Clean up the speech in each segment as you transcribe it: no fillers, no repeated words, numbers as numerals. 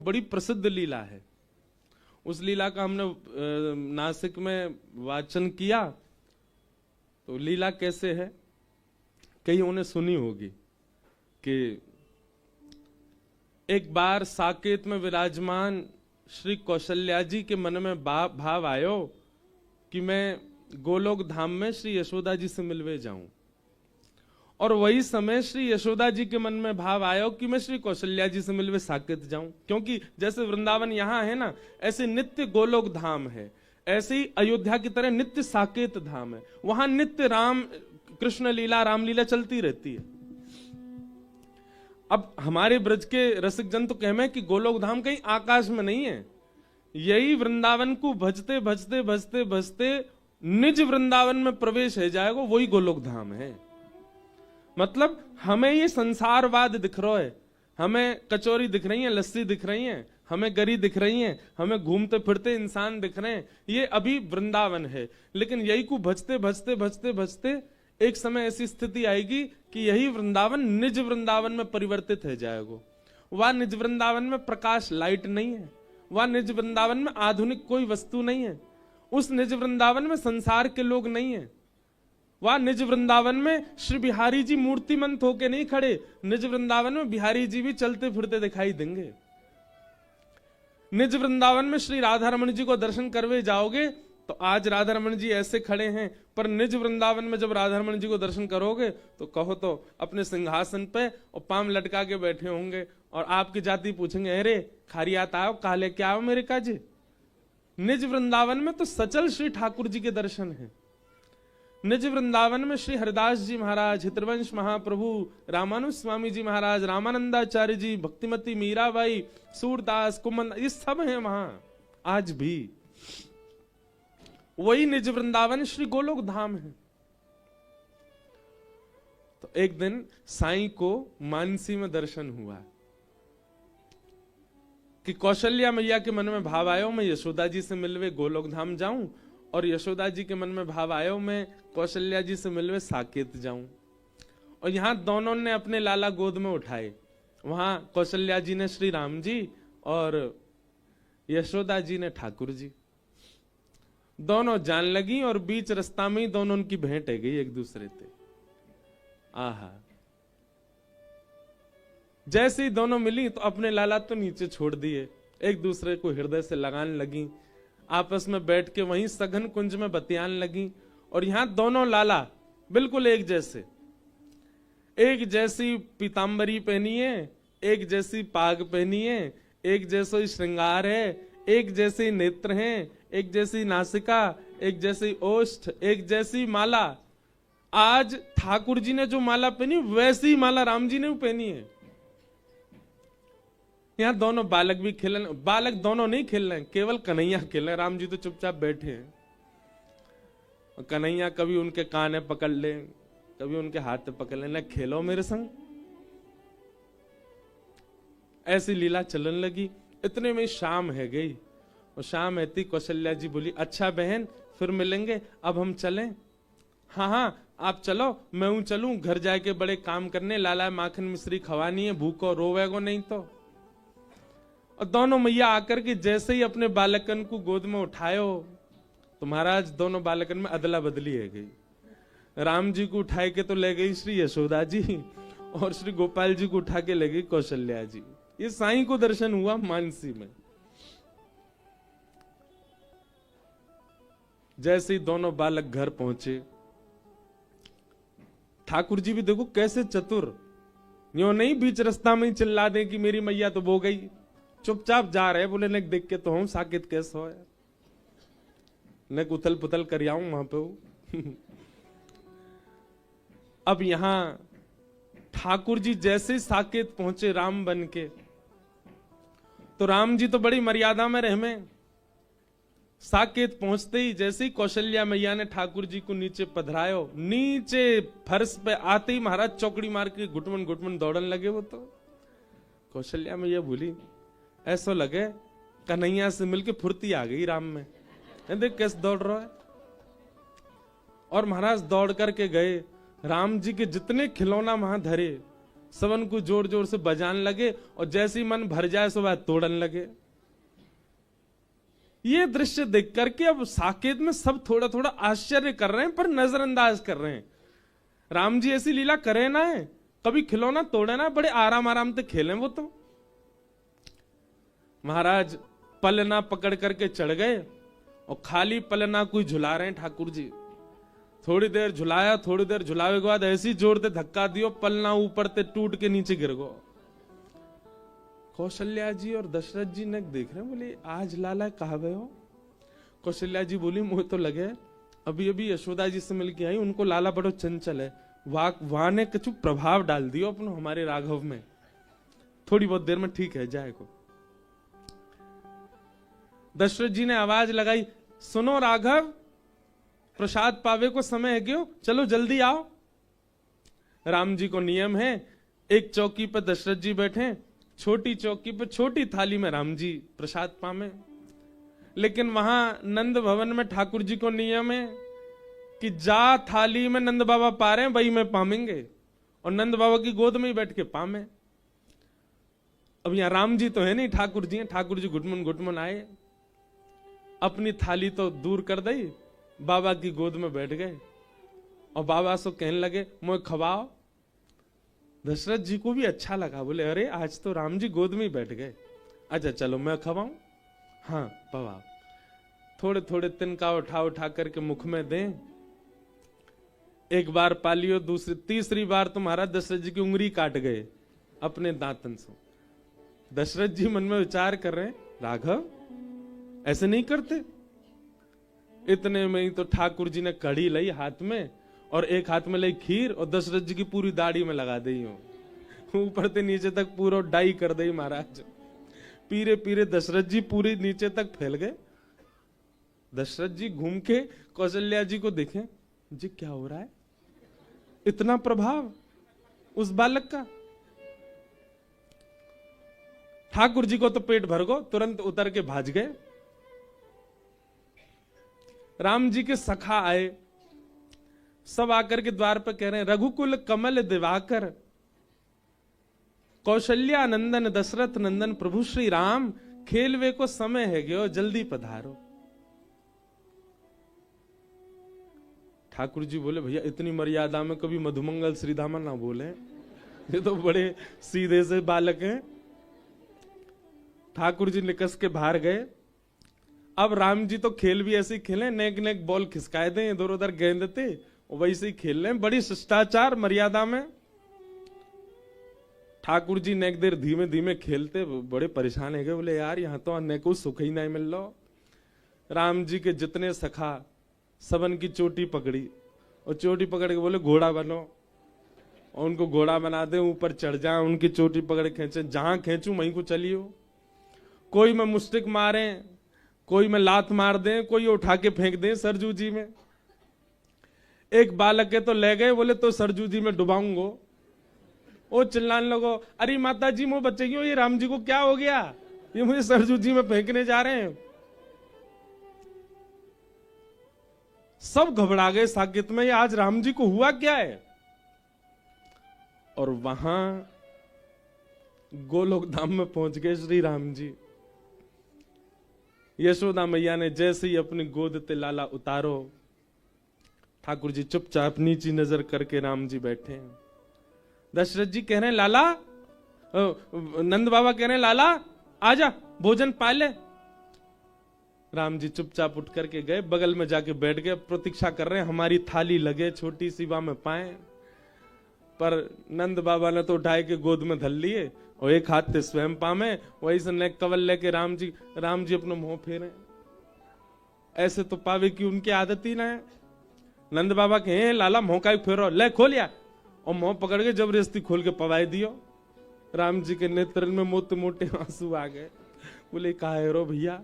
बड़ी प्रसिद्ध लीला है। उस लीला का हमने नासिक में वाचन किया। तो लीला कैसे है, कहीं उन्हें सुनी होगी कि एक बार साकेत में विराजमान श्री कौशल्या जी के मन में भाव आयो कि मैं गोलोक धाम में श्री यशोदा जी से मिलवे जाऊं। और वही समय श्री यशोदा जी के मन में भाव आया कि मैं श्री कौशल्या जी से मिलवे साकेत जाऊं, क्योंकि जैसे वृंदावन यहां है ना, ऐसे नित्य गोलोक धाम है, ऐसे ही अयोध्या की तरह नित्य साकेत धाम है। वहां नित्य राम कृष्ण लीला रामलीला चलती रहती है। अब हमारे ब्रज के रसिक जन तो कहमे कि गोलोक धाम कहीं आकाश में नहीं है, यही वृंदावन को भजते भजते भजते भजते निज वृंदावन में प्रवेश है जाएगा, वही गोलोक धाम है। मतलब हमें ये संसारवाद दिख रहा है, हमें कचौरी दिख रही है, लस्सी दिख रही है, हमें गरी दिख रही है, हमें घूमते फिरते इंसान दिख रहे हैं, ये अभी वृंदावन है। लेकिन यही को भजते भजते भजते भजते एक समय ऐसी स्थिति आएगी कि यही वृंदावन निज वृंदावन में परिवर्तित हो जाएगा। वह निज वृंदावन में प्रकाश लाइट नहीं है, वह निज वृंदावन में आधुनिक कोई वस्तु नहीं है, उस निज वृंदावन में संसार के लोग नहीं है। वह निज वृंदावन में श्री बिहारी जी मूर्तिमंत होके नहीं खड़े, निज वृंदावन में बिहारी जी भी चलते फिरते दिखाई देंगे। निज वृंदावन में श्री राधा रमन जी को दर्शन करवे जाओगे तो आज राधा रमन जी ऐसे खड़े हैं, पर निज वृंदावन में जब राधा रमन जी को दर्शन करोगे तो कहो तो अपने सिंहासन पे और पाम लटका के बैठे होंगे और आपकी जाति पूछेंगे, अरे खारियात आओ, काले क्या आओ मेरे काजी। निज वृंदावन में तो सचल श्री ठाकुर जी के दर्शन है। निज वृंदावन में श्री हरिदास जी महाराज, हितवंश महाप्रभु, रामानुज स्वामी जी महाराज, रामानंदाचार्य जी, भक्तिमती मीराबाई, सूरदास, कुमन, ये सब हैं वहां आज भी। वही निज वृंदावन श्री गोलोक धाम है। तो एक दिन साईं को मानसी में दर्शन हुआ कि कौशल्या मैया के मन में भाव आयो मैं यशोदा जी से मिलवे गोलोक धाम जाऊं, और यशोदा जी के मन में भाव आयो मैं कौशल्या जी से मिलवे साकेत जाऊं। और यहां दोनों ने अपने लाला गोद में उठाए। वहां कौशल्या जी ने श्री राम जी और यशोदा जी ने ठाकुर जी। दोनों जान लगी और बीच रास्ता में ही दोनों उनकी भेंट है गई एक दूसरे से। आहा, जैसे ही दोनों मिली तो अपने लाला तो नीचे छोड़ दिए, एक दूसरे को हृदय से लगाने लगी, आपस में बैठ के वहीं सघन कुंज में बतियान लगी। और यहां दोनों लाला बिल्कुल एक जैसे, एक जैसी पीतांबरी पहनी है, एक जैसी पाग पहनी है, एक जैसा श्रृंगार है, एक जैसे नेत्र हैं, एक जैसी नासिका, एक जैसी ओष्ठ, एक जैसी माला। आज ठाकुर जी ने जो माला पहनी वैसी माला राम जी ने पहनी है। यहां दोनों बालक भी खेल रहे, बालक दोनों नहीं खेल रहे, केवल कन्हैया खेल रहे, राम जी तो चुपचाप बैठे हैं। कन्हैया कभी उनके कान पकड़ ले, कभी उनके हाथ पकड़ ले, ना खेलो मेरे संग। ऐसी लीला चलन लगी। इतने में शाम है गई, और शाम ऐती कौशल्या जी बोली, अच्छा बहन फिर मिलेंगे, अब हम चलें। हाँ हाँ आप चलो, मैं हूं चलूं, घर जाके बड़े काम करने, लाला माखन मिश्री खवानी है, भूखो रोवेगो नहीं तो। और दोनों मैया आकर के जैसे ही अपने बालकन को गोद में उठायो तो महाराज दोनों बालकन में अदला बदली है गई। राम जी को उठाए के तो ले गई श्री यशोदा जी, और श्री गोपाल जी को उठा के ले गई कौशल्या जी। ये साईं को दर्शन हुआ मानसी में। जैसे ही दोनों बालक घर पहुंचे, ठाकुर जी भी देखो कैसे चतुर, यो नहीं बीच रास्ता में चिल्ला दे कि मेरी मैया तो वो गई, चुपचाप जा रहे, बोले ने देख के तो हम साकेत कैसे हो, ने उथल पुथल कर आऊं वहां पे। अब यहां ठाकुर जी जैसे साकेत पहुंचे राम बन के, तो राम जी तो बड़ी मर्यादा में रहमे। साकेत पहुंचते ही जैसे ही कौशल्या मैया ने ठाकुर जी को नीचे पधरायो, नीचे फर्श पे आते ही महाराज चौकड़ी मार के घुटमन घुटमन दौड़न लगे। वो तो कौशल्या मैया भूली, ऐसा लगे कन्हैया से मिलके फुर्ती आ गई राम में, देख कैसे दौड़ रहा है। और महाराज दौड़ करके गए, राम जी के जितने खिलौना वहां धरे सबन को जोर जोर से बजान लगे और जैसे ही मन भर जाए सो वह तोड़न लगे। ये दृश्य देख करके अब साकेत में सब थोड़ा थोड़ा आश्चर्य कर रहे हैं पर नजरअंदाज कर रहे हैं। राम जी ऐसी लीला करे ना है, कभी खिलौना तोड़े ना, बड़े आराम आराम से खेले वो तो। महाराज पलना पकड़ करके चढ़ गए और खाली पलना कोई झुला रहे हैं ठाकुर जी। थोड़ी देर झुलाया, थोड़ी देर झुलावे के बाद ऐसी जोर से धक्का दियो पलना ऊपर ते टूट के नीचे गिर गो। कौशल्या जी और दशरथ जी ने देख रहे, बोले आज लाला कहा गए हो? कौशल्या जी बोली मुझे तो लगे अभी अभी यशोदा जी से मिलके आई, उनको लाला बड़ो चंचल है, वहां ने कुछ प्रभाव डाल दियो अपनो हमारे राघव में, थोड़ी बहुत देर में ठीक है जाएगा। दशरथ जी ने आवाज लगाई, सुनो राघव, प्रसाद पावे को समय है क्यों, चलो जल्दी आओ। राम जी को नियम है, एक चौकी पर दशरथ जी बैठे, छोटी चौकी पर छोटी थाली में राम जी प्रसाद पावे। लेकिन वहां नंद भवन में ठाकुर जी को नियम है कि जा थाली में नंद बाबा पा रहे हैं वही में पामेंगे, और नंद बाबा की गोद में ही बैठ के पामे। अब यहां राम जी तो है नहीं, ठाकुर जी हैं। ठाकुर जी घुटमुन घुटमुन आए, अपनी थाली तो दूर कर दी, बाबा की गोद में बैठ गए और बाबा से कहने लगे मुझे खवाओ। दशरथ जी को भी अच्छा लगा, बोले अरे आज तो राम जी गोद में ही बैठ गए, अच्छा चलो मैं खवाऊं। हाँ बाबा, थोड़े थोड़े तिनका उठा उठा करके मुख में दें। एक बार पालियो, दूसरी तीसरी बार तुम्हारा दशरथ जी की उंगली काट गए अपने दांतन से। दशरथ जी मन में विचार कर रहे हैं, राघव ऐसे नहीं करते। इतने में ही तो ठाकुर जी ने कड़ी लाई हाथ में और एक हाथ में लाई खीर और दशरथ जी की पूरी दाढ़ी में लगा दी हो, ऊपर से नीचे तक पूरा डाई कर दी महाराज। पीरे पीरे दशरथ जी पूरे नीचे तक फैल गए। दशरथ जी घूम के कौशल्या जी को देखें, जी क्या हो रहा है, इतना प्रभाव उस बालक का। ठाकुर जी को तो पेट भर गो, तुरंत उतर के भाज गए। राम जी के सखा आए, सब आकर के द्वार पर कह रहे हैं, रघुकुल कमल दिवाकर कौशल्या नंदन दशरथ नंदन प्रभु श्री राम, खेलवे को समय है गयो जल्दी पधारो। ठाकुर जी बोले भैया इतनी मर्यादा में कभी मधुमंगल श्रीधामा ना बोले, ये तो बड़े सीधे से बालक हैं। ठाकुर जी निकस के बाहर गए। अब राम जी तो खेल भी ऐसे ही खेले, नेक नेक बॉल खिसकाए दें, इधर उधर गेंद थे, वैसे ही खेल रहे, बड़ी शिष्टाचार मर्यादा में। ठाकुर जी नेक देर धीमे धीमे खेलते, बड़े परेशान है गए, बोले यार यहाँ तो आने को सुख ही नहीं मिल रहा। राम जी के जितने सखा सबन की चोटी पकड़ी और चोटी पकड़ के बोले घोड़ा बनो, और उनको घोड़ा बना दे, ऊपर चढ़ जाए, उनकी चोटी पकड़ खींचे, जहां खींचू वहीं को चलियो। कोई में मुस्टिक मारे, कोई में लात मार दें, कोई उठा के फेंक दें सरजू जी में। एक बालक के तो ले गए, बोले तो सरजू जी में डुबाऊंगो। वो चिल्लाने लगो, अरे माता जी मुझे बच्चे क्यों, ये राम जी को क्या हो गया, ये मुझे सरजू जी में फेंकने जा रहे हैं। सब घबरा गए साकेत में, ये आज राम जी को हुआ क्या है। और वहां गोलोक धाम में पहुंच गए श्री राम जी। यशोदा मैया ने जैसे ही अपनी गोद ते लाला उतारो, ठाकुर जी चुपचाप नीची नजर करके राम जी बैठे हैं। दशरथ जी कह रहे हैं लाला, नंद बाबा कह रहे हैं लाला आजा भोजन पा ले। राम जी चुपचाप उठ करके गए, बगल में जाके बैठ गए, प्रतीक्षा कर रहे हैं हमारी थाली लगे, छोटी सी में पाए। पर नंद बाबा ने तो उठाए के गोद में धल लिए और एक हाथ से स्वयं पामे, वही से नेक कवल लेके राम जी अपना मुंह फेरे। ऐसे तो पावे की उनकी आदत ही ना है। नंद बाबा कहे लाला मुंह का फेरो, ले खोलिया, और मुंह पकड़ के जबरदस्ती खोल के पवाई दियो। राम जी के नेत्र में मोटे मोटे आंसू आ गए, बोले काहे रो भैया।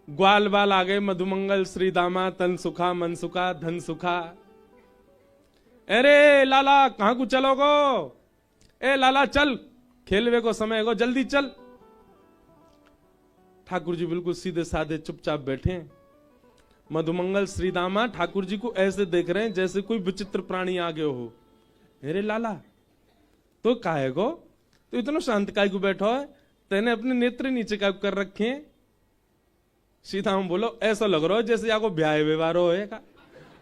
ग्वाल बाल आ गए, मधुमंगल श्री दामा, तन सुखा मन सुखा धन सुखा। अरे लाला कहां को चलोगो, ए लाला चल, खेलवे को समय हो, जल्दी चल। ठाकुर जी बिल्कुल सीधे साधे चुपचाप बैठे। मधुमंगल श्रीदामा ठाकुर जी को ऐसे देख रहे हैं जैसे कोई विचित्र प्राणी आ गए हो। अरे लाला तो काहे को, तो इतना शांत काय को बैठो है, तेने अपने नेत्र नीचे काय कर रखे हैं। सीताराम बोलो ऐसा लग रहा है जैसे आपको ब्याह व्यवहार हो का,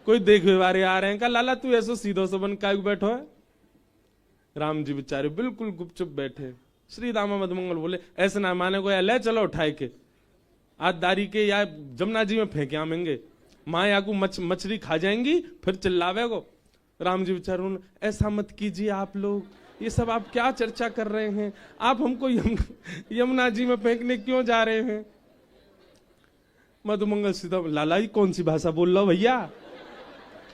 कोई देख व्यवहार आ रहे हैं का। लाला तू ऐसा सीधो से बन काय को बैठो है। राम जी बेचारे बिल्कुल गुपचुप बैठे। श्री दामा मधुमंगल बोले ऐसे ना माने को, या ले चलो उठाए के आज दारी के या जमुना जी में फेंके आमेंगे, माँ या को मछली खा जाएंगी फिर चिल्लावे को। राम जी बेचारे ऐसा मत कीजिए आप लोग, ये सब आप क्या चर्चा कर रहे हैं, आप हमको यमुना जी में फेंकने क्यों जा रहे हैं। मधुमंगल सीधा लाला ये कौन सी भाषा बोल रहा हो भैया,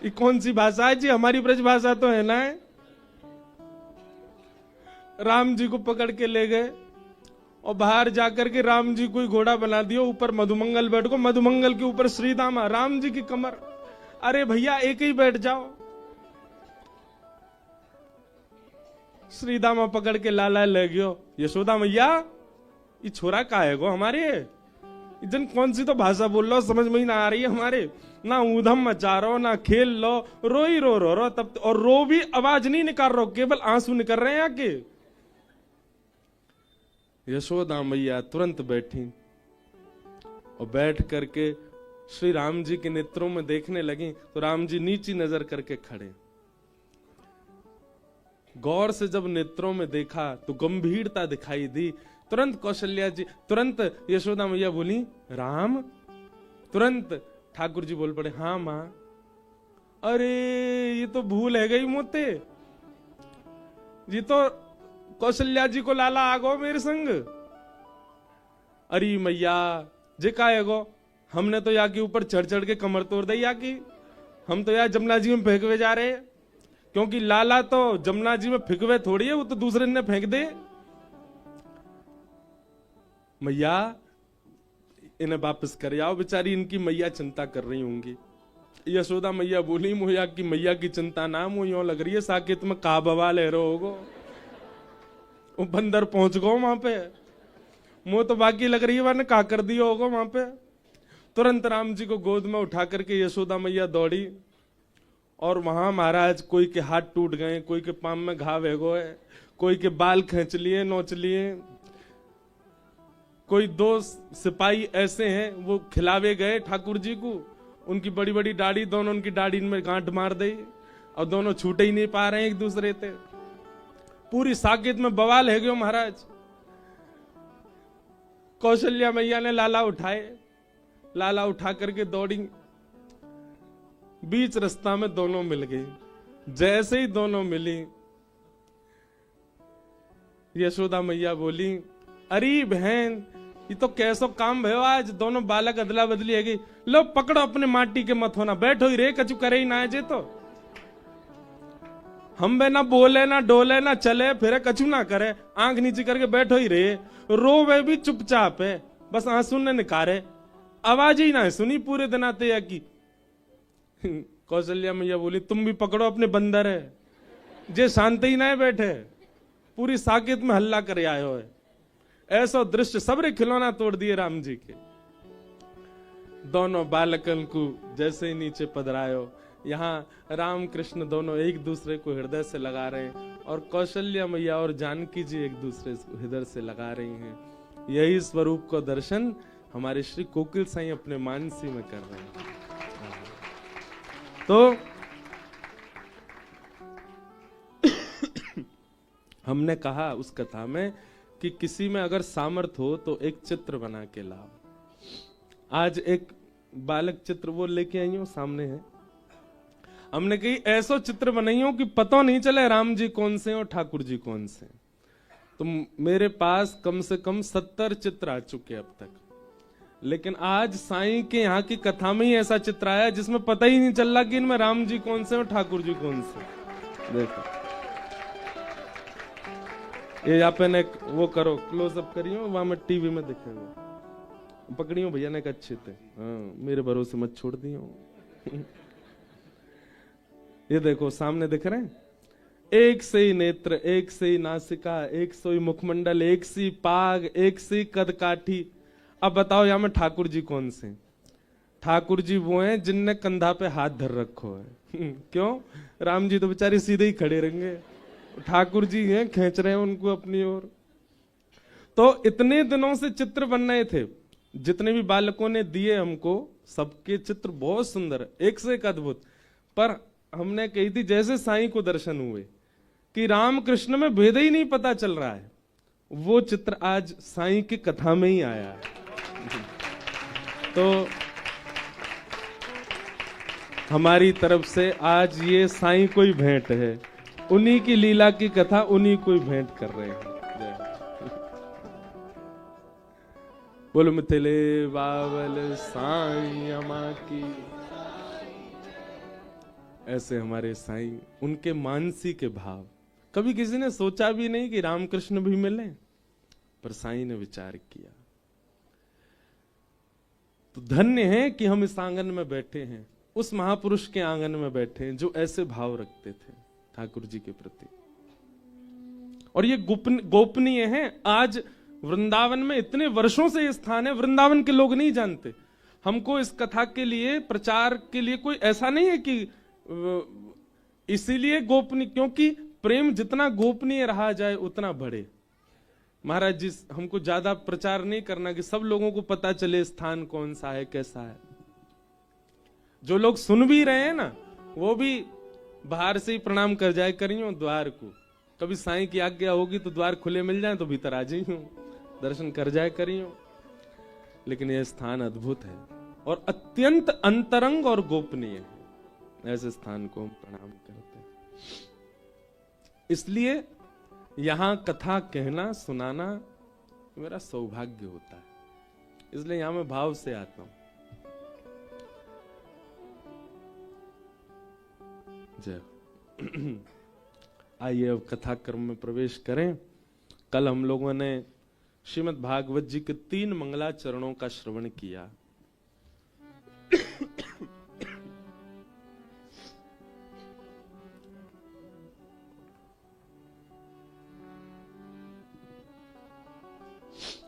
ये कौन सी भाषा है जी, हमारी ब्रज भाषा तो है ना। राम जी को पकड़ के ले गए और बाहर जाकर के राम जी को घोड़ा बना दिया, ऊपर मधुमंगल बैठ को, मधुमंगल के ऊपर श्रीदामा, राम जी की कमर। अरे भैया एक ही बैठ जाओ। श्रीदामा पकड़ के लाला ले गयो। यशोदा मैया ये छोरा का है गो हमारे, इधन कौन सी तो भाषा बोल लो समझ में ही ना आ रही है हमारे, ना ऊधम मचा रहो ना खेल लो, रो ही रो तब, और रो भी आवाज नहीं निकाल रहो, केवल आंसू निकल रहे हैं आके। यशोदा मैया तुरंत बैठी और बैठ करके श्री राम जी के नेत्रों में देखने लगी तो राम जी नीची नजर करके खड़े। गौर से जब नेत्रों में देखा तो गंभीरता दिखाई दी। तुरंत कौशल्या जी, तुरंत यशोदा मैया बोली राम। तुरंत ठाकुर जी बोल पड़े हाँ मां। अरे ये तो भूल है गई मोते, ये तो कौशल्या जी को लाला आगो मेरे संग। अरे मैया जे का है गो, हमने तो यहाँ के ऊपर चढ़ चढ़ के कमर तोड़ दी या की, हम तो यार जमुना जी में फेंकवे जा रहे हैं, क्योंकि लाला तो जमुना जी में फेंकवे थोड़ी है, वो तो दूसरे ने फेंक दे। मैया इन्हें वापस कर आओ, बेचारी इनकी मैया चिंता कर रही होंगी। यशोदा मैया बोली मोया की मैया की चिंता ना, मुझे यूं लग रही है साकेत में का बवाल है रहो होगो, वो बंदर पहुंच गो वहां पे, मुंह तो बाकी लग रही है वरना का कर दिया होगा वहां पे। तुरंत राम जी को गोद में उठा करके यशोदा मैया दौड़ी और वहां महाराज कोई के हाथ टूट गए, कोई के पांव में घाव है गो है, कोई के बाल खींच लिए नोच लिए, कोई दो सिपाही ऐसे हैं वो खिलावे गए ठाकुर जी को, उनकी बड़ी बड़ी दाढ़ी, दोनों उनकी दाढ़ी में गांठ मार दी और दोनों छूटे ही नहीं पा रहे हैं एक दूसरे से। पूरी साकेत में बवाल है गयो महाराज। कौशल्या मैया ने लाला उठाए, लाला उठा करके दौड़ी, बीच रास्ता में दोनों मिल गई। जैसे ही दोनों मिली यशोदा मैया बोली अरे बहन ये तो कैसो काम भयो आज, दोनों बालक अदला बदली है गई, लो पकड़ो अपने माटी के मत होना, बैठो ही रे कचू करे ही ना जे, तो हम बे ना बोले ना डोले ना चले फिर कचू ना करे, आंख नीचे करके बैठो ही रे, रो वे भी चुपचाप है, बस आंसू ने निकारे, आवाज ही ना है सुनी पूरे दिन आते है की। कौशल्या मैया बोली तुम भी पकड़ो अपने बंदर है, जे शांति ही ना बैठे, पूरी साकेत में हल्ला करे आयो है। ऐसा दृश्य सबरे खिलौना तोड़ दिए राम जी के। दोनों बालकन को जैसे ही नीचे पधरायो, यहाँ राम कृष्ण दोनों एक दूसरे को हृदय से लगा रहे हैं और कौशल्या मैया और जानकी जी एक दूसरे को हृदय से लगा रही हैं। यही स्वरूप को दर्शन हमारे श्री कोकिल साईं अपने मानसी में कर रहे हैं। तो हमने कहा उस कथा में कि किसी में अगर सामर्थ्य हो तो एक चित्र बना के लाओ। आज एक बालक चित्र वो लेके आई हूं, सामने है। हमने कही ऐसा चित्र बनाई हो कि पता नहीं चले राम जी कौन से और ठाकुर जी कौन से। तो मेरे पास कम से कम 70 चित्र आ चुके अब तक, लेकिन आज साईं के यहाँ की कथा में ही ऐसा चित्र आया जिसमें पता ही नहीं चल रहा कि इनमें राम जी कौन से और ठाकुर जी कौन से। देखो ये यहाँ पे ने वो करो, क्लोजअप करियो, वहां में टीवी में दिखेगा, पकड़ियो भैया ने अच्छे थे, हाँ मेरे भरोसे मत छोड़ दियो। ये देखो सामने दिख रहे हैं, एक से ही नेत्र, एक से ही नासिका, एक से ही मुखमंडल, एक सी पाग, एक सी कद काठी। अब बताओ यहाँ में ठाकुर जी कौन से? ठाकुर जी वो हैं जिनने कंधा पे हाथ धर रखो है। क्यों? राम जी तो बेचारे सीधे ही खड़े रहेंगे, ठाकुर जी हैं खींच रहे हैं उनको अपनी ओर। तो इतने दिनों से चित्र बन रहे थे, जितने भी बालकों ने दिए हमको, सबके चित्र बहुत सुंदर, एक से एक अद्भुत। पर हमने कही थी जैसे साईं को दर्शन हुए कि राम कृष्ण में भेद ही नहीं पता चल रहा है, वो चित्र आज साईं की कथा में ही आया है। तो हमारी तरफ से आज ये साईं को ही भेंट है, उन्हीं की लीला की कथा उन्हीं को ही भेंट कर रहे हैं। बोलो मिथिले बाबल साईं अमा की। ऐसे हमारे साईं, उनके मानसी के भाव, कभी किसी ने सोचा भी नहीं कि रामकृष्ण भी मिले, पर साईं ने विचार किया। तो धन्य है कि हम इस आंगन में बैठे हैं, उस महापुरुष के आंगन में बैठे हैं जो ऐसे भाव रखते थे ठाकुर जी के प्रति। और ये गोपनीय है। आज वृंदावन में इतने वर्षों से ये स्थान है, वृंदावन के लोग नहीं जानते। हमको इस कथा के लिए, प्रचार के लिए कोई ऐसा नहीं है कि इसीलिए गोपनीय, क्योंकि प्रेम जितना गोपनीय रहा जाए उतना बढ़े। महाराज जी हमको ज्यादा प्रचार नहीं करना कि सब लोगों को पता चले स्थान कौन सा है, कैसा है। जो लोग सुन भी रहे हैं ना, वो भी बाहर से ही प्रणाम कर जाए करियो द्वार को। कभी साईं की आज्ञा होगी तो द्वार खुले मिल जाए तो भीतर आ जाइयो, दर्शन कर जाए करियो। लेकिन यह स्थान अद्भुत है और अत्यंत अंतरंग और गोपनीय है। ऐसे स्थान को हम प्रणाम करते हैं। इसलिए यहां कथा कहना, सुनाना मेरा सौभाग्य होता है, इसलिए यहां मैं भाव से आता हूं। जय। आइए अब कथा क्रम में प्रवेश करें। कल हम लोगों ने श्रीमद् भागवत जी के 3 मंगलाचरणों का श्रवण किया।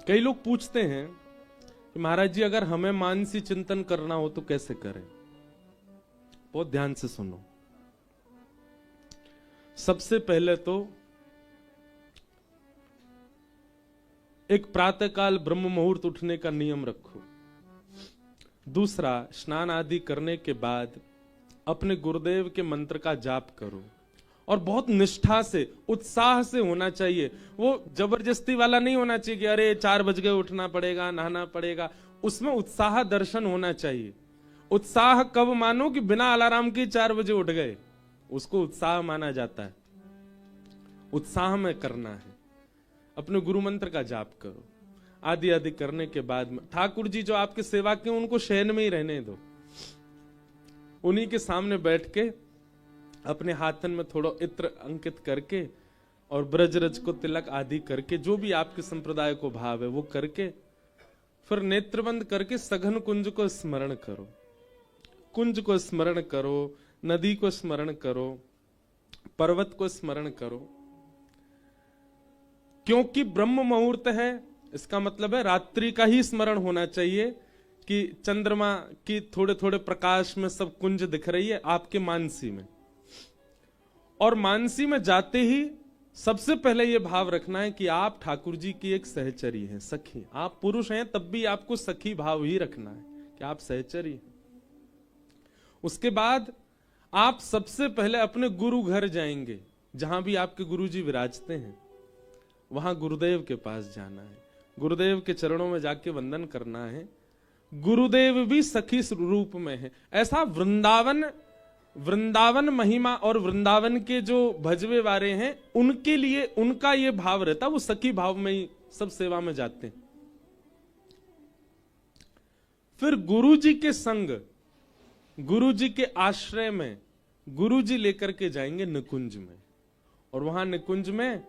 कई लोग पूछते हैं कि महाराज जी अगर हमें मानसी चिंतन करना हो तो कैसे करें? बहुत ध्यान से सुनो। सबसे पहले तो एक प्रातःकाल ब्रह्म मुहूर्त उठने का नियम रखो। दूसरा, स्नान आदि करने के बाद अपने गुरुदेव के मंत्र का जाप करो और बहुत निष्ठा से, उत्साह से होना चाहिए। वो जबरदस्ती वाला नहीं होना चाहिए कि अरे 4 बज गए उठना पड़ेगा, नहाना पड़ेगा। उसमें उत्साह दर्शन होना चाहिए। उत्साह कब मानो कि बिना अलार्म के 4 बजे उठ गए, उसको उत्साह माना जाता है। उत्साह में करना है। अपने गुरु मंत्र का जाप करो। आदि आदि करने के बाद में ठाकुर जी जो आपके सेवा के, उनको शयन में ही रहने दो। उन्हीं के सामने बैठ के अपने हाथन में थोड़ा इत्र अंकित करके और ब्रजरज को तिलक आदि करके, जो भी आपके संप्रदाय को भाव है वो करके, फिर नेत्र बंद करके सघन कुंज को स्मरण करो। कुंज को स्मरण करो, नदी को स्मरण करो, पर्वत को स्मरण करो। क्योंकि ब्रह्म मुहूर्त है, इसका मतलब है रात्रि का ही स्मरण होना चाहिए कि चंद्रमा की थोड़े थोड़े प्रकाश में सब कुंज दिख रही है आपके मानसी में। और मानसी में जाते ही सबसे पहले यह भाव रखना है कि आप ठाकुर जी की एक सहचरी हैं, सखी। आप पुरुष हैं तब भी आपको सखी भाव ही रखना है कि आप सहचरी हैं। उसके बाद आप सबसे पहले अपने गुरु घर जाएंगे, जहां भी आपके गुरु जी विराजते हैं वहां गुरुदेव के पास जाना है। गुरुदेव के चरणों में जाके वंदन करना है। गुरुदेव भी सखी रूप में है। ऐसा वृंदावन महिमा और वृंदावन के जो भजवे वाले हैं उनके लिए उनका ये भाव रहता, वो सखी भाव में ही सब सेवा में जाते हैं। फिर गुरु जी के संग, गुरु जी के आश्रय में गुरु जी लेकर के जाएंगे निकुंज में। और वहां निकुंज में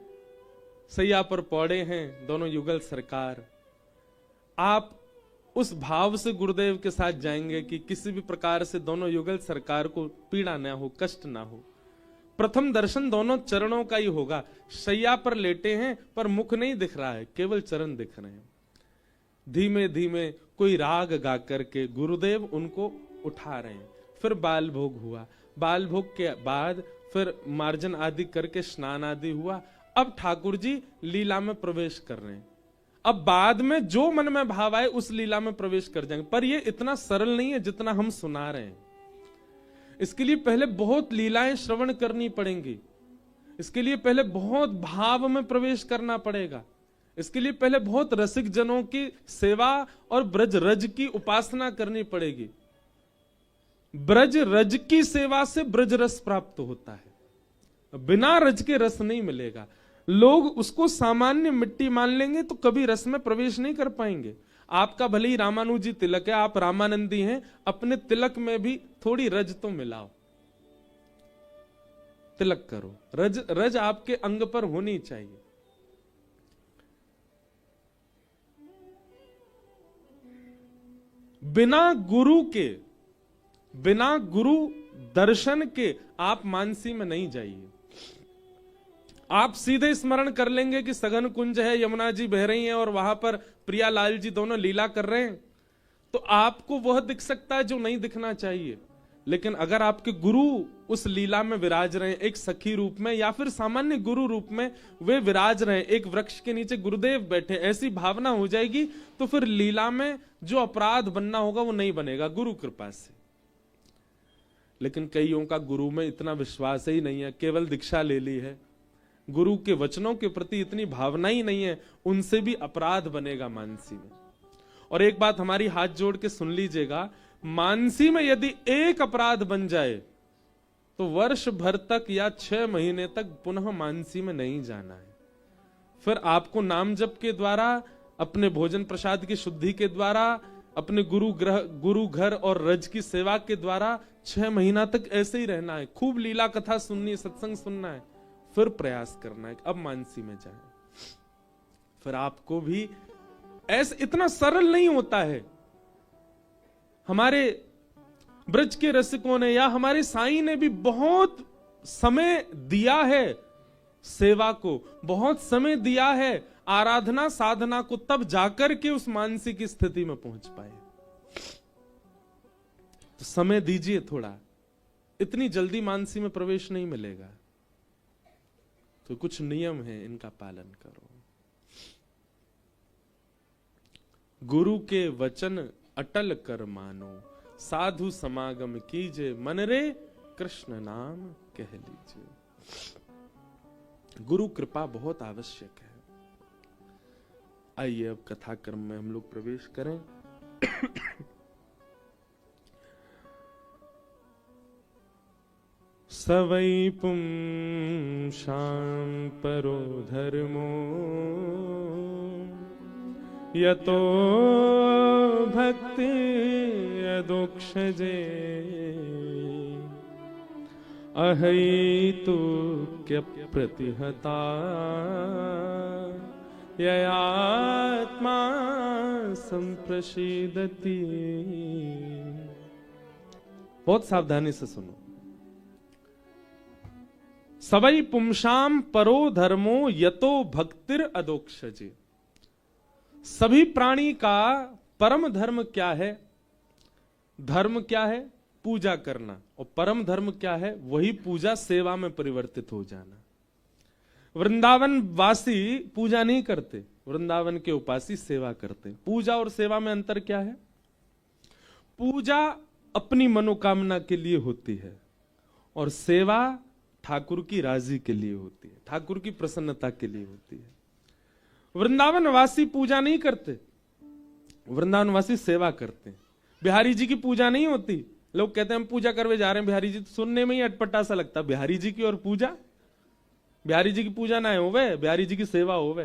सैया पर पौड़े हैं दोनों युगल सरकार। आप उस भाव से गुरुदेव के साथ जाएंगे कि किसी भी प्रकार से दोनों युगल सरकार को पीड़ा ना हो, कष्ट ना हो। प्रथम दर्शन दोनों चरणों का ही होगा। सैया पर लेटे हैं पर मुख नहीं दिख रहा है, केवल चरण दिख रहे हैं। धीमे धीमे कोई राग गा करके गुरुदेव उनको उठा रहे हैं। फिर बाल भोग हुआ, बाल भोग के बाद फिर मार्जन आदि करके स्नान आदि हुआ। अब ठाकुर जी लीला में प्रवेश कर रहे हैं। अब बाद में जो मन में भाव आए उस लीला में प्रवेश कर जाएंगे, पर ये इतना सरल नहीं है जितना हम सुना रहे हैं। इसके लिए पहले बहुत लीलाएं श्रवण करनी पड़ेंगी, इसके लिए पहले बहुत भाव में प्रवेश करना पड़ेगा, इसके लिए पहले बहुत रसिक जनों की सेवा और ब्रज रज की उपासना करनी पड़ेगी। ब्रज रज की सेवा से ब्रज रस प्राप्त होता है, बिना रज के रस नहीं मिलेगा। लोग उसको सामान्य मिट्टी मान लेंगे तो कभी रस में प्रवेश नहीं कर पाएंगे। आपका भले ही रामानुजी तिलक है, आप रामानंदी हैं, अपने तिलक में भी थोड़ी रज तो मिलाओ, तिलक करो, रज रज आपके अंग पर होनी चाहिए। बिना गुरु के, बिना गुरु दर्शन के आप मानसी में नहीं जाइए। आप सीधे स्मरण कर लेंगे कि सघन कुंज है, यमुना जी बह रही हैं और वहां पर प्रियालाल जी दोनों लीला कर रहे हैं, तो आपको वह दिख सकता है जो नहीं दिखना चाहिए। लेकिन अगर आपके गुरु उस लीला में विराज रहे हैं, एक सखी रूप में या फिर सामान्य गुरु रूप में वे विराज रहे हैं, एक वृक्ष के नीचे गुरुदेव बैठे, ऐसी भावना हो जाएगी तो फिर लीला में जो अपराध बनना होगा वो नहीं बनेगा गुरु कृपा से। लेकिन कईयों का गुरु में इतना विश्वास ही नहीं है, केवल दीक्षा ले ली है, गुरु के वचनों के प्रति इतनी भावना ही नहीं है, उनसे भी अपराध बनेगा मानसी में। और एक बात हमारी हाथ जोड़ के सुन लीजिएगा, मानसी में यदि एक अपराध बन जाए तो वर्ष भर तक या 6 महीने तक पुनः मानसी में नहीं जाना है। फिर आपको नाम जप के द्वारा, अपने भोजन प्रसाद की शुद्धि के द्वारा, अपने गुरु घर और रज की सेवा के द्वारा 6 महीना तक ऐसे ही रहना है, खूब लीला कथा सुननी है, सत्संग सुनना है, फिर प्रयास करना है अब मानसी में जाए। फिर आपको भी ऐसे, इतना सरल नहीं होता है। हमारे ब्रज के रसिकों ने या हमारे साईं ने भी बहुत समय दिया है सेवा को, बहुत समय दिया है आराधना साधना को, तब जाकर के उस मानसी की स्थिति में पहुंच पाए। तो समय दीजिए थोड़ा, इतनी जल्दी मानसी में प्रवेश नहीं मिलेगा। तो कुछ नियम है, इनका पालन करो। गुरु के वचन अटल कर मानो, साधु समागम कीजे, मन रे कृष्ण नाम कह लीजिए। गुरु कृपा बहुत आवश्यक है। आइए अब कथा क्रम में हम लोग प्रवेश करें। सवै पुंसां परो धर्मो, यतो भक्ति यदोक्षजे, अहैतुक्य प्रतिहता, ययात्मा संप्रसीदति। बहुत सावधानी से सुनो। सवै पुंसां परो धर्मो, यतो भक्तिर अदोक्षजे। सभी प्राणी का परम धर्म क्या है? धर्म क्या है? पूजा करना। और परम धर्म क्या है? वही पूजा सेवा में परिवर्तित हो जाना। वृंदावन वासी पूजा नहीं करते, वृंदावन के उपासी सेवा करते। पूजा और सेवा में अंतर क्या है? पूजा अपनी मनोकामना के लिए होती है और सेवा ठाकुर की राजी के लिए होती है, ठाकुर की प्रसन्नता के लिए होती है। वृंदावन वासी पूजा नहीं करते, वृंदावन वासी सेवा करते हैं। बिहारी जी की पूजा नहीं होती। लोग कहते हैं हम पूजा करवे जा रहे हैं बिहारी जी, तो सुनने में ही अटपटा सा लगता। बिहारी जी की और पूजा, बिहारी जी की पूजा ना होवे, बिहारी जी की सेवा होवे,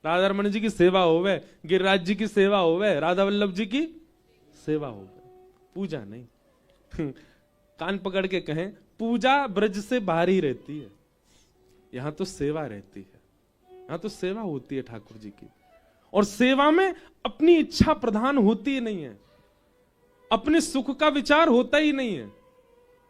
राधा रमन जी की सेवा होवे, गिरिराज जी की सेवा होवे, राधा वल्लभ जी की सेवा होवे, पूजा नहीं। कान पकड़ के कहें, पूजा ब्रज से बाहर ही रहती है, यहां तो सेवा रहती है, यहां तो सेवा होती है ठाकुर जी की। और सेवा में अपनी इच्छा प्रधान होती ही नहीं है, अपने सुख का विचार होता ही नहीं है,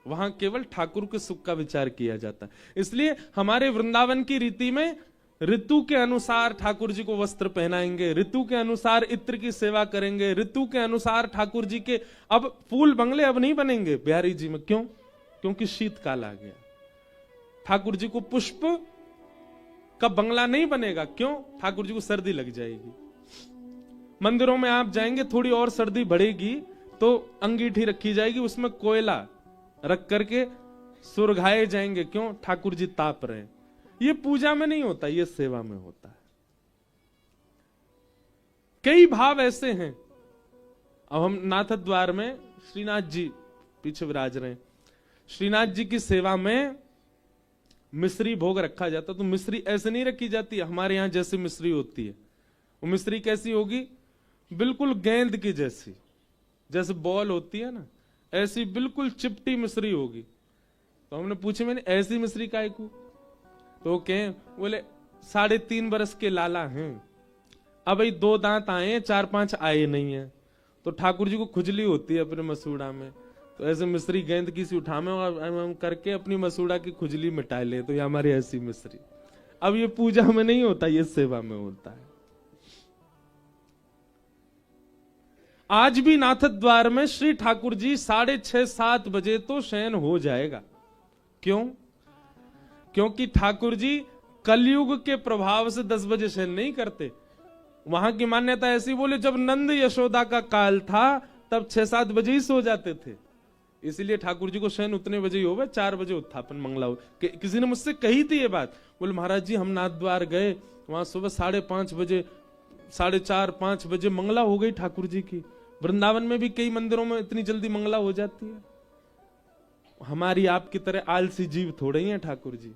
वहां केवल ठाकुर के सुख का विचार किया जाता है। इसलिए हमारे वृंदावन की रीति में ऋतु के अनुसार ठाकुर जी को वस्त्र पहनाएंगे, ऋतु के अनुसार इत्र की सेवा करेंगे, ऋतु के अनुसार ठाकुर जी के अब फूल बंगले अब नहीं बनेंगे बिहारी जी में। क्यों? क्योंकि शीतकाल आ गया। ठाकुर जी को पुष्प का बंगला नहीं बनेगा। क्यों? ठाकुर जी को सर्दी लग जाएगी। मंदिरों में आप जाएंगे, थोड़ी और सर्दी बढ़ेगी तो अंगीठी रखी जाएगी, उसमें कोयला रख करके सुरघाए जाएंगे। क्यों? ठाकुर जी ताप रहे हैं। ये पूजा में नहीं होता, ये सेवा में होता है। कई भाव ऐसे हैं। अब हम नाथ द्वार में श्रीनाथ जी पीछे विराज रहे हैं, श्रीनाथ जी की सेवा में मिश्री भोग रखा जाता, तो मिश्री ऐसे नहीं रखी जाती हमारे यहां जैसी मिश्री होती है। वो मिश्री कैसी होगी? बिल्कुल गेंद की जैसी, जैसे बॉल होती है ना, ऐसी बिल्कुल चिपटी मिश्री होगी। तो हमने पूछे, मैंने ऐसी मिश्री काहे को? तो कहें, बोले 3.5 बरस के लाला हैं, अब 2 दांत आए हैं, 4-5 आए नहीं है, तो ठाकुर जी को खुजली होती है अपने मसूड़ा में, तो ऐसे मिश्री गेंद की सी उठावे और करके अपनी मसूड़ा की खुजली मिटा ले, तो ये हमारी ऐसी मिश्री। अब ये पूजा में नहीं होता, ये सेवा में होता है। आज भी नाथ द्वार में श्री ठाकुर जी 6:30-7 बजे तो शयन हो जाएगा। क्यों? क्योंकि ठाकुर जी कलयुग के प्रभाव से 10 बजे शयन नहीं करते। वहां की मान्यता ऐसी, बोले जब नंद यशोदा का काल था तब 6-7 बजे ही सो जाते थे, इसलिए ठाकुर जी को शयन उतने बजे ही होगा, 4 बजे उत्थापन मंगला हो। किसी ने मुझसे कही थी ये बात, बोले महाराज जी हम नाथ द्वार गए, वहां सुबह 5:30 बजे, 4:30-5 बजे मंगला हो गई ठाकुर जी की। वृंदावन में भी कई मंदिरों में इतनी जल्दी मंगला हो जाती है। हमारी आपकी तरह आलसी जीव थोड़े ही हैं ठाकुर जी,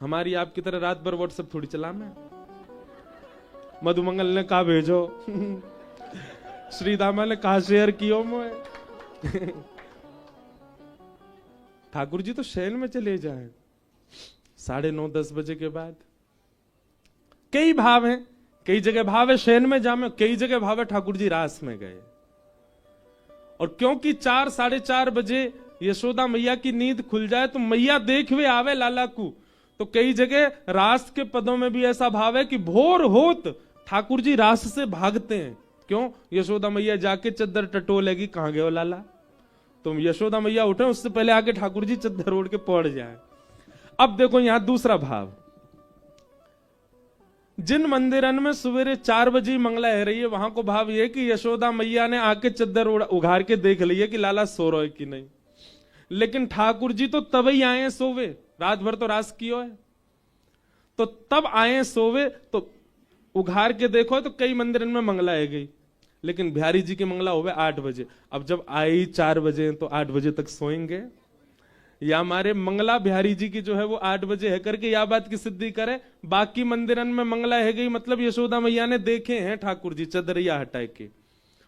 हमारी आपकी तरह रात भर व्हाट्सएप थोड़ी चलाना है। मधुमंगल ने कहा भेजो श्रीदामा ने कहा शेयर कियो मोए ठाकुर जी तो शयन में चले जाए 9:30-10 बजे के बाद। कई भाव हैं, कई जगह भाव है शयन में जामे, कई जगह भाव है ठाकुर जी रास में गए। और क्योंकि 4-4:30 बजे यशोदा मैया की नींद खुल जाए तो मैया देखवे आवे लाला को, तो कई जगह रास के पदों में भी ऐसा भाव है कि भोर होत ठाकुर जी रास से भागते हैं। क्यों? यशोदा मैया जाके चद्दर टटोलेगी, कहां गए हो लाला, तो यशोदा मैया उठे उससे पहले आके ठाकुर जी चद्दर ओढ़ के पड़ जाए। अब देखो यहां दूसरा भाव, जिन मंदिरन में सवेरे 4 बजे मंगला है रही है, वहां को भाव यह कि यशोदा मैया ने आके चद्दर उघार के देख ली है कि लाला सो रहा है कि नहीं। लेकिन ठाकुर जी तो तब ही आए सोवे, रात भर तो रास कियो है, तो तब आए सोवे, तो उघार के देखो तो कई मंदिरन में मंगला है गई, लेकिन बिहारी जी की मंगला होवे 8 बजे। अब जब आई 4 बजे तो 8 बजे तक सोएंगे, या हमारे मंगला बिहारी जी की जो है वो 8 बजे है करके या बात की सिद्धि करे। बाकी मंदिरन में मंगला है गई, मतलब यशोदा मैया ने देखे हैं ठाकुर जी चदरिया हटाए के,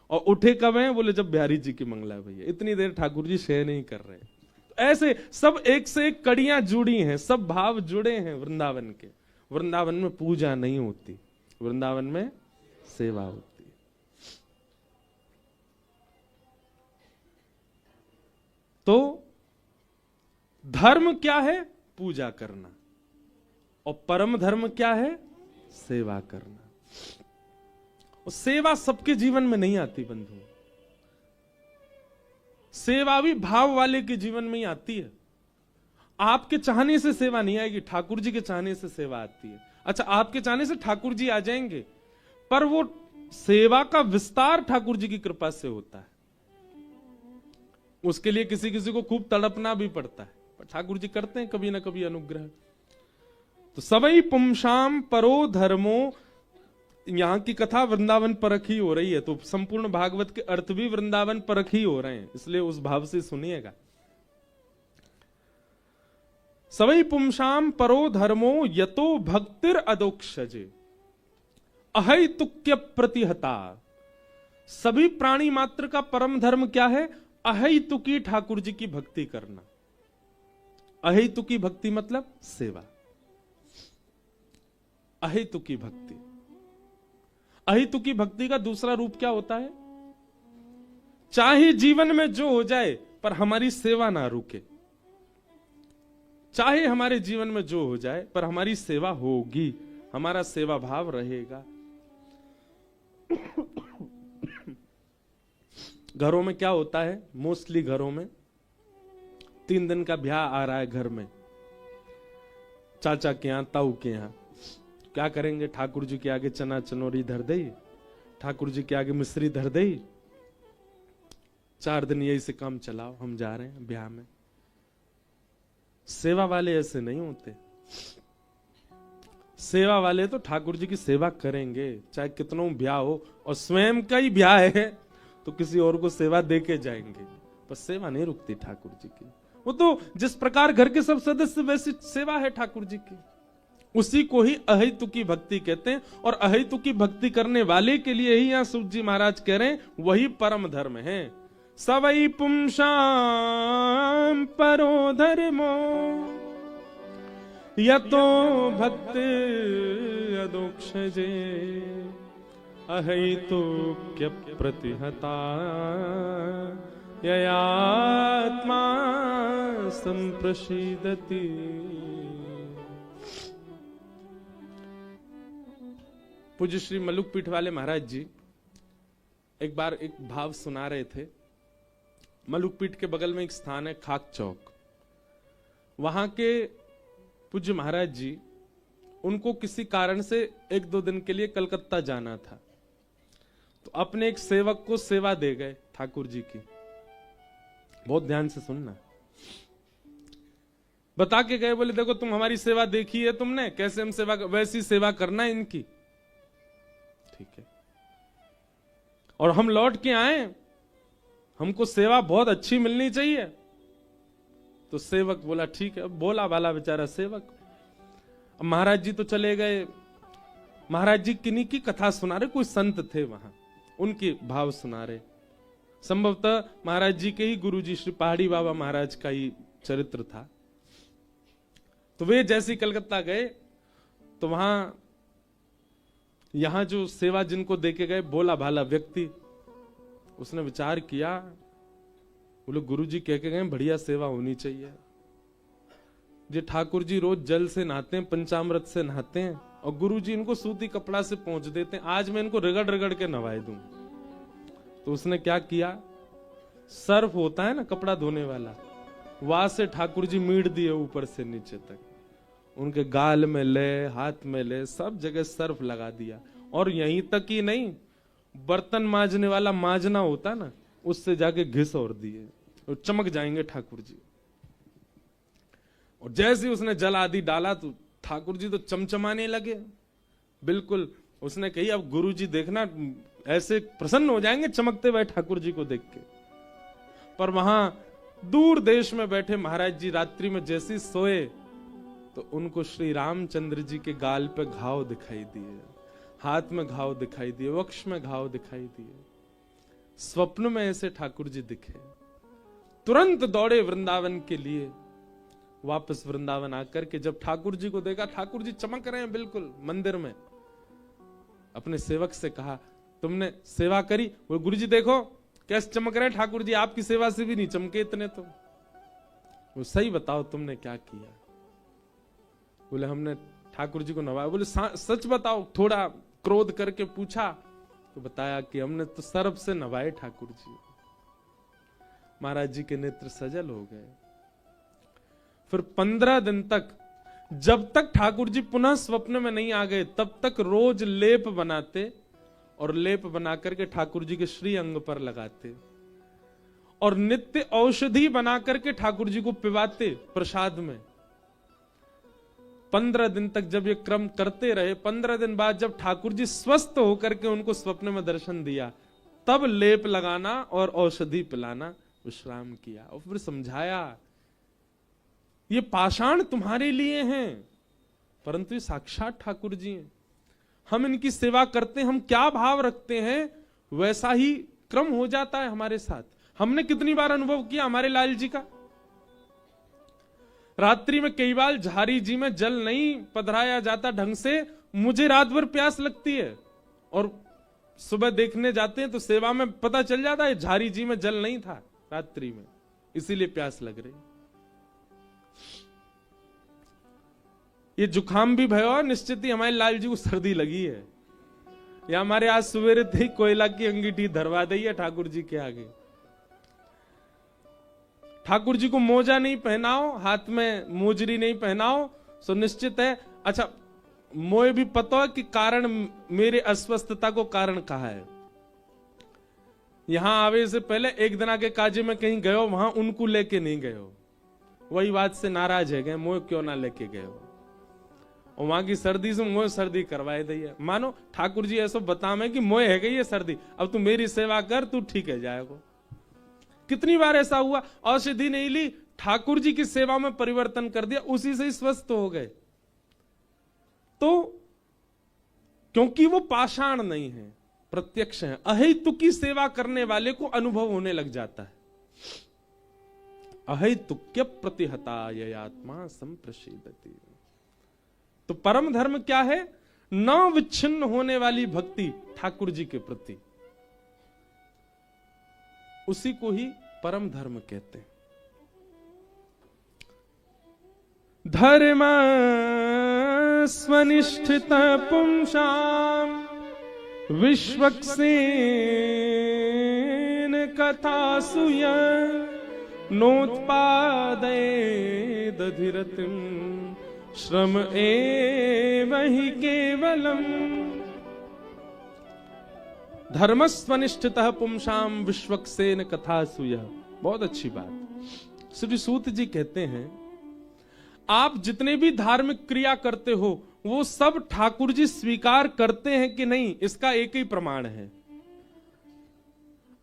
और उठे कब हैं? बोले जब बिहारी जी की मंगला है भैया, इतनी देर ठाकुर जी शयन नहीं कर रहे। तो ऐसे सब एक से एक कड़ियां जुड़ी हैं, सब भाव जुड़े हैं वृंदावन के। वृंदावन में पूजा नहीं होती, वृंदावन में सेवा होती। तो धर्म क्या है? पूजा करना। और परम धर्म क्या है? सेवा करना। और सेवा सबके जीवन में नहीं आती बंधु, सेवा भी भाव वाले के जीवन में ही आती है। आपके चाहने से सेवा नहीं आएगी, ठाकुर जी के चाहने से सेवा आती है। अच्छा, आपके चाहने से ठाकुर जी आ जाएंगे, पर वो सेवा का विस्तार ठाकुर जी की कृपा से होता है। उसके लिए किसी किसी को खूब तड़पना भी पड़ता है, पर ठाकुर जी करते हैं कभी ना कभी अनुग्रह। तो सबई पुंसाम परो धर्मो, यहां की कथा वृंदावन परख ही हो रही है, तो संपूर्ण भागवत के अर्थ भी वृंदावन परख ही हो रहे हैं, इसलिए उस भाव से सुनिएगा। सबई पुंसाम परो धर्मो यतो भक्तिर अदोक्षजे अहैतुक्य प्रतिहता। सभी प्राणी मात्र का परम धर्म क्या है? अहैतुकी ठाकुर जी की भक्ति करना। अहैतुकी भक्ति मतलब सेवा, अहैतुकी भक्ति। अहैतुकी भक्ति का दूसरा रूप क्या होता है? चाहे जीवन में जो हो जाए पर हमारी सेवा ना रुके, चाहे हमारे जीवन में जो हो जाए पर हमारी सेवा होगी, हमारा सेवा भाव रहेगा। घरों में क्या होता है, मोस्टली घरों में 3 दिन का ब्याह आ रहा है घर में, चाचा के यहाँ, ताऊ के यहाँ, क्या करेंगे, ठाकुर जी के आगे चना चनोरी धर दे, ठाकुर जी के आगे मिश्री धर दे, 4 दिन यही से काम चलाओ, हम जा रहे हैं ब्याह में। सेवा वाले ऐसे नहीं होते। सेवा वाले तो ठाकुर जी की सेवा करेंगे, चाहे कितनों ब्याह हो, और स्वयं का ही ब्याह है तो किसी और को सेवा दे के जाएंगे, पर सेवा नहीं रुकती ठाकुर जी की। वो तो जिस प्रकार घर के सब सदस्य वैसी सेवा है ठाकुर जी की, उसी को ही अहेतु की भक्ति कहते हैं। और अहेतु की भक्ति करने वाले के लिए ही यहाँ सूत जी महाराज कह रहे हैं वही परम धर्म है। सवई पुंसाम परो धर्मो यतो भक्त अदोक्षजे अहेतुक्य प्रतिहता ययात्मा संप्रसीदति। पूज्य श्री मल्लुक पीठ वाले महाराज जी एक बार एक भाव सुना रहे थे। मल्लुक पीठ के बगल में एक स्थान है खाक चौक, वहां के पूज्य महाराज जी, उनको किसी कारण से 1-2 दिन के लिए कलकत्ता जाना था, तो अपने एक सेवक को सेवा दे गए ठाकुर जी की। बहुत ध्यान से सुनना, बता के गए, बोले देखो तुम हमारी सेवा देखी है तुमने, कैसे हम सेवा, वैसी सेवा करना इनकी, ठीक है। और हम लौट के आए, हमको सेवा बहुत अच्छी मिलनी चाहिए। तो सेवक बोला ठीक है, बोला वाला बेचारा सेवक। अब महाराज जी तो चले गए, महाराज जी किन्हीं की कथा सुना रहे, कोई संत थे वहां, उनके भाव सुना रहे। संभवतः महाराज जी के ही गुरु जी श्री पहाड़ी बाबा महाराज का ही चरित्र था। तो वे जैसे कलकत्ता गए तो वहां यहां जो सेवा जिनको देके गए, बोला भाला व्यक्ति, उसने विचार किया, बोले गुरु जी कह के गए बढ़िया सेवा होनी चाहिए। ये ठाकुर जी रोज जल से नहाते हैं, पंचामृत से नहाते हैं, और गुरु जी इनको सूती कपड़ा से पहुंच देते हैं, आज मैं इनको रगड़ रगड़ के नवाए दूं। तो उसने क्या किया, सर्फ होता है ना कपड़ा धोने वाला, वहां से ठाकुर जी मीड़ दिए ऊपर से नीचे तक, उनके गाल में ले, हाथ में ले, सब जगह सर्फ लगा दिया। और यहीं तक ही नहीं, बर्तन मांजने वाला मांजना होता ना, उससे जाके घिस और दिए, और चमक जाएंगे ठाकुर जी। और जैसे उसने जल आदि डाला तो ठाकुर जी तो चमचमाने लगे बिल्कुल। उसने कही अब गुरु जी देखना ऐसे प्रसन्न हो जाएंगे चमकते हुए ठाकुर जी को देख के। पर वहां दूर देश में बैठे महाराज जी रात्रि में जैसे सोए तो उनको श्री रामचंद्र जी के गाल पे घाव दिखाई दिए, हाथ में घाव दिखाई दिए, वक्ष में घाव दिखाई दिए। स्वप्न में ऐसे ठाकुर जी दिखे, तुरंत दौड़े वृंदावन के लिए। वापस वृंदावन आकर के जब ठाकुर जी को देखा, ठाकुर जी चमक रहे हैं बिल्कुल मंदिर में, अपने सेवक से कहा तुमने सेवा करी? वो गुरु जी देखो कैसे चमक रहे हैं ठाकुर जी, आपकी सेवा से भी नहीं चमके इतने तो। वो सही बताओ तुमने क्या किया? बोले हमने ठाकुर जी को नवाया। बोले सच बताओ, थोड़ा क्रोध करके पूछा तो बताया कि हमने तो सर्फ से नवाए ठाकुर जी। महाराज जी के नेत्र सजल हो गए। फिर 15 दिन तक, जब तक ठाकुर जी पुनः स्वप्न में नहीं आ गए, तब तक रोज लेप बनाते और लेप बना करके ठाकुर जी के श्री अंग पर लगाते और नित्य औषधि बना करके ठाकुर जी को पिवाते प्रसाद में। 15 दिन तक जब ये क्रम करते रहे, 15 दिन बाद जब ठाकुर जी स्वस्थ होकर के उनको स्वप्न में दर्शन दिया, तब लेप लगाना और औषधि पिलाना विश्राम किया। और फिर समझाया ये पाषाण तुम्हारे लिए हैं, परंतु ये साक्षात ठाकुर जी हैं। हम इनकी सेवा करते हैं, हम क्या भाव रखते हैं वैसा ही क्रम हो जाता है हमारे साथ। हमने कितनी बार अनुभव किया हमारे लाल जी का। रात्रि में कई बार झारी जी में जल नहीं पधराया जाता ढंग से, मुझे रात भर प्यास लगती है और सुबह देखने जाते हैं तो सेवा में पता चल जाता है झारी जी में जल नहीं था रात्रि में, इसीलिए प्यास लग रही। ये जुकाम भी भयो, निश्चित ही हमारे लाल जी को सर्दी लगी है, या हमारे आज सवेरे थे कोयला की अंगीठी धरवा दी है ठाकुर जी के आगे। ठाकुर जी को मोजा नहीं पहनाओ, हाथ में मोजरी नहीं पहनाओ, सो निश्चित है। अच्छा, मोए भी पता है कि कारण, मेरे अस्वस्थता को कारण कहा है। यहां आवे से पहले एक दिन आगे काजे में कहीं गए हो, वहां उनको लेके नहीं गए हो, वही बात से नाराज है गए, मोए क्यों ना लेके गए हो, और वहां की सर्दी से मोए सर्दी करवाए दी है। मानो ठाकुर जी ऐसा बतावे कि मोए है गई है सर्दी, अब तू मेरी सेवा कर, तू ठीक है जाएगा। कितनी बार ऐसा हुआ, औषधि नहीं ली, ठाकुर जी की सेवा में परिवर्तन कर दिया, उसी से ही स्वस्थ हो गए। तो क्योंकि वो पाषाण नहीं है, प्रत्यक्ष है। अहेतु की सेवा करने वाले को अनुभव होने लग जाता है। अहेतुक्य प्रतिहता ययात्मा संप्रसीदति। तो परम धर्म क्या है? न विच्छिन्न होने वाली भक्ति ठाकुर जी के प्रति, उसी को ही परम धर्म कहते हैं। धर्म स्वनिष्ठित पुंसाम विश्वक्सेन कथासूय नोत्पादये दधिरतिम श्रम एव हि केवलम। धर्मस्वनिष्ठितः पुंसाम विश्वक्सेन कथासूय। बहुत अच्छी बात। श्री सूत जी कहते हैं, आप जितने भी धार्मिक क्रिया करते हो वो सब ठाकुर जी स्वीकार करते हैं कि नहीं, इसका एक ही प्रमाण है।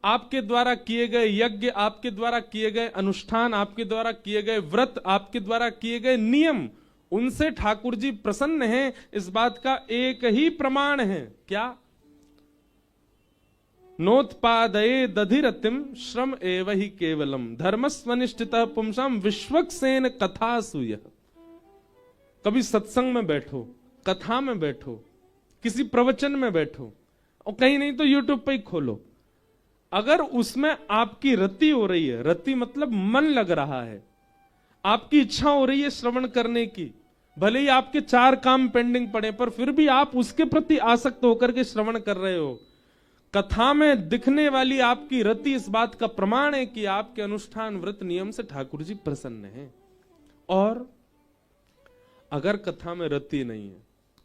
आपके द्वारा किए गए यज्ञ, आपके द्वारा किए गए अनुष्ठान, आपके द्वारा किए गए व्रत, आपके द्वारा किए गए नियम, उनसे ठाकुर जी प्रसन्न हैं, इस बात का एक ही प्रमाण है। क्या? नोत्पादये दधिरतिम श्रम एव हि केवलम धर्मस्वनिष्ठितः पुंसाम विश्वक्सेन कथासूय। कभी सत्संग में बैठो, कथा में बैठो, किसी प्रवचन में बैठो, और कहीं नहीं तो यूट्यूब पे ही खोलो, अगर उसमें आपकी रति हो रही है, रति मतलब मन लग रहा है, आपकी इच्छा हो रही है श्रवण करने की, भले ही आपके 4 काम पेंडिंग पड़े, पर फिर भी आप उसके प्रति आसक्त होकर के श्रवण कर रहे हो, कथा में दिखने वाली आपकी रति इस बात का प्रमाण है कि आपके अनुष्ठान व्रत नियम से ठाकुर जी प्रसन्न हैं। और अगर कथा में रति नहीं है,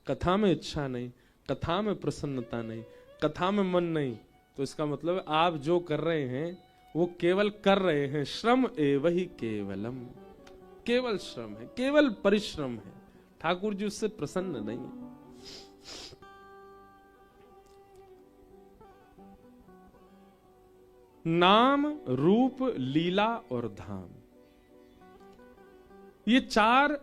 कथा में इच्छा नहीं, कथा में प्रसन्नता नहीं, कथा में मन नहीं, तो इसका मतलब आप जो कर रहे हैं वो केवल कर रहे हैं, श्रम एव हि केवलम, केवल श्रम है, केवल परिश्रम है, ठाकुर जी उससे प्रसन्न नहीं है। नाम, रूप, लीला और धाम, ये 4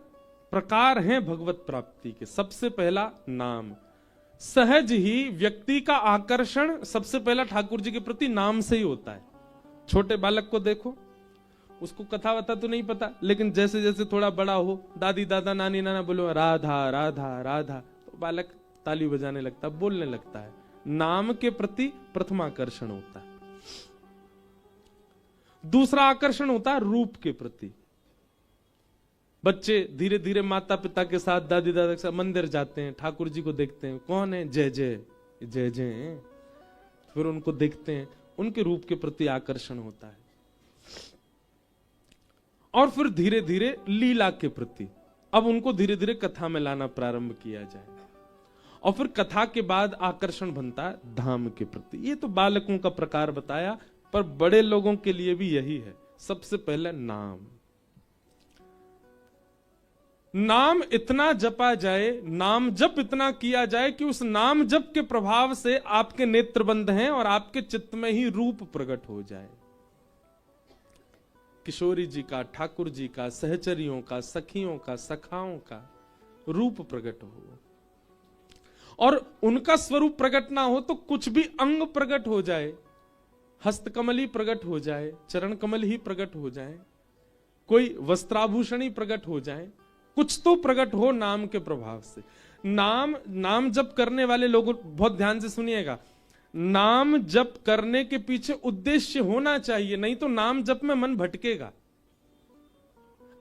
प्रकार हैं भगवत प्राप्ति के। सबसे पहला नाम। सहज ही व्यक्ति का आकर्षण सबसे पहला ठाकुर जी के प्रति नाम से ही होता है। छोटे बालक को देखो, उसको कथा वथा तो नहीं पता, लेकिन जैसे जैसे थोड़ा बड़ा हो, दादी दादा नानी नाना बोलो राधा राधा राधा, तो बालक ताली बजाने लगता है, बोलने लगता है। नाम के प्रति प्रथम आकर्षण होता है। दूसरा आकर्षण होता है रूप के प्रति। बच्चे धीरे धीरे माता पिता के साथ, दादी दादा के साथ मंदिर जाते हैं, ठाकुर जी को देखते हैं, कौन है? जय जय जय जय। फिर उनको देखते हैं, उनके रूप के प्रति आकर्षण होता है। और फिर धीरे धीरे लीला के प्रति, अब उनको धीरे धीरे कथा में लाना प्रारंभ किया जाए। और फिर कथा के बाद आकर्षण बनता है धाम के प्रति। ये तो बालकों का प्रकार बताया, पर बड़े लोगों के लिए भी यही है। सबसे पहले नाम। नाम इतना जपा जाए, नाम जप इतना किया जाए कि उस नाम जप के प्रभाव से आपके नेत्र बंद हैं और आपके चित्त में ही रूप प्रकट हो जाए। किशोरी जी का, ठाकुर जी का, सहचरियों का, सखियों का, सखाओं का रूप प्रकट हो, और उनका स्वरूप प्रकट ना हो तो कुछ भी अंग प्रकट हो जाए, हस्तकमल ही प्रकट हो जाए, चरण कमल ही प्रकट हो जाए, कोई वस्त्राभूषण ही प्रकट हो जाए, कुछ तो प्रकट हो नाम के प्रभाव से। नाम जप करने वाले लोग बहुत ध्यान से सुनिएगा, नाम जप करने के पीछे उद्देश्य होना चाहिए, नहीं तो नाम जप में मन भटकेगा।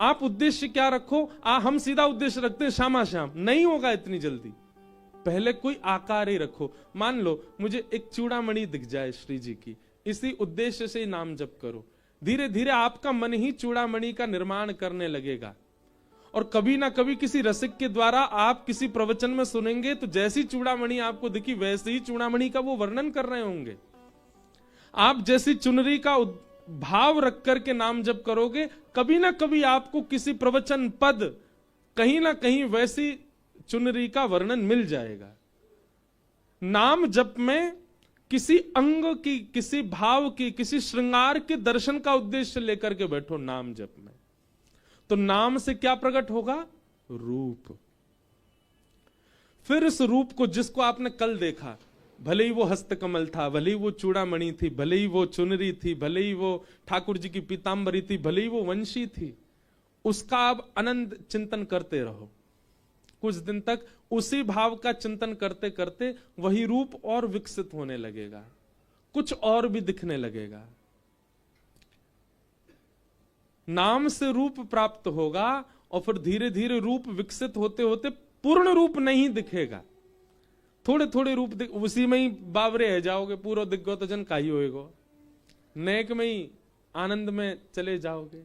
आप उद्देश्य क्या रखो, हम सीधा उद्देश्य रखते हैं श्यामा श्याम, नहीं होगा इतनी जल्दी। पहले कोई आकार ही रखो। मान लो मुझे एक चूड़ामणि दिख जाए श्री जी की, इसी उद्देश्य से नाम जप करो। धीरे धीरे आपका मन ही चूड़ामणि का निर्माण करने लगेगा। और कभी ना कभी किसी रसिक के द्वारा आप किसी प्रवचन में सुनेंगे तो जैसी चूड़ामणि आपको दिखी वैसे ही चूड़ामणि का वो वर्णन कर रहे होंगे। आप जैसी चुनरी का भाव रख करके नाम जप करोगे, कभी ना कभी आपको किसी प्रवचन पद कहीं ना कहीं वैसी चुनरी का वर्णन मिल जाएगा। नाम जप में किसी अंग की, किसी भाव की, किसी श्रृंगार के दर्शन का उद्देश्य लेकर के बैठो नाम जप में, तो नाम से क्या प्रकट होगा? रूप। फिर इस रूप को, जिसको आपने कल देखा, भले ही वो हस्तकमल था, भले ही वो चूड़ामणि थी, भले ही वो चुनरी थी, भले ही वो ठाकुर जी की पीतांबरी थी, भले ही वो वंशी थी, उसका आप आनंद चिंतन करते रहो। कुछ दिन तक उसी भाव का चिंतन करते करते वही रूप और विकसित होने लगेगा, कुछ और भी दिखने लगेगा। नाम से रूप प्राप्त होगा और फिर धीरे धीरे रूप विकसित होते होते पूर्ण रूप नहीं दिखेगा, थोड़े थोड़े रूप उसी में ही बावरे है जाओगे, पूरा दिख गो तो जन का ही होएगो, नेक में ही आनंद में चले जाओगे।